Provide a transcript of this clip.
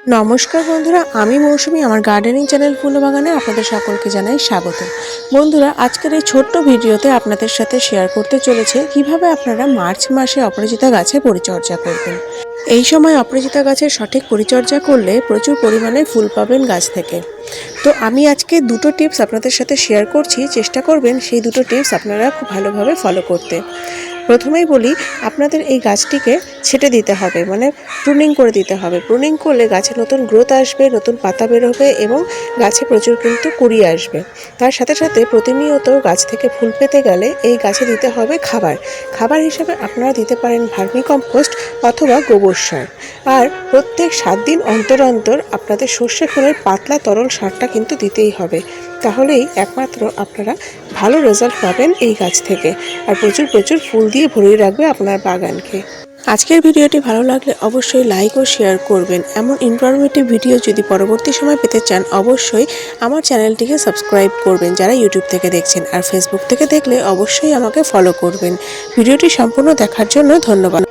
নমস্কার বন্ধুরা, আমি মৌসুমি। আমার গার্ডেনিং চ্যানেল ফুলো বাগানে আপনাদের সকলকে জানাই স্বাগত। বন্ধুরা, আজকের এই ছোট্ট ভিডিওতে আপনাদের সাথে শেয়ার করতে চলেছে কিভাবে আপনারা মার্চ মাসে অপরাজিতা গাছের পরিচর্যা করবেন। এই সময় অপরাজিতা গাছের সঠিক পরিচর্যা করলে প্রচুর পরিমাণে ফুল পাবেন গাছ থেকে। তো আমি আজকে দুটো টিপস আপনাদের সাথে শেয়ার করছি, চেষ্টা করবেন সেই দুটো টিপস আপনারা খুব ভালোভাবে ফলো করতে। প্রথমেই বলি, আপনাদের এই গাছটিকে ছেটে দিতে হবে, মানে প্রুনিং করে দিতে হবে। প্রুনিং করলে গাছে নতুন গ্রোথ আসবে, নতুন পাতা বেরোবে এবং গাছে প্রচুর কিন্তু কুড়ি আসবে। তার সাথে সাথে প্রতিনিয়ত গাছ থেকে ফুল পেতে গেলে এই গাছে দিতে হবে খাবার হিসাবে আপনারা দিতে পারেন ভার্মি কম্পোস্ট অথবা গোবর সার। আর প্রত্যেক 7 দিন অন্তর অন্তর আপনাদের সর্ষে ফুলের পাতলা তরল সারটা কিন্তু দিতেই হবে। তাহলেই একমাত্র আপনারা ভালো রেজাল্ট পাবেন এই গাছ থেকে, আর প্রচুর ফুল দিয়ে ভরিয়ে রাখবে আপনার বাগানকে। আজকের ভিডিওটি ভালো লাগলে অবশ্যই লাইক ও শেয়ার করবেন। এমন ইনফরমেটিভ ভিডিও যদি পরবর্তী সময় পেতে চান, অবশ্যই আমার চ্যানেলটিকে সাবস্ক্রাইব করবেন যারা ইউটিউব থেকে দেখছেন, আর ফেসবুক থেকে দেখলে অবশ্যই আমাকে ফলো করবেন। ভিডিওটি সম্পূর্ণ দেখার জন্য ধন্যবাদ।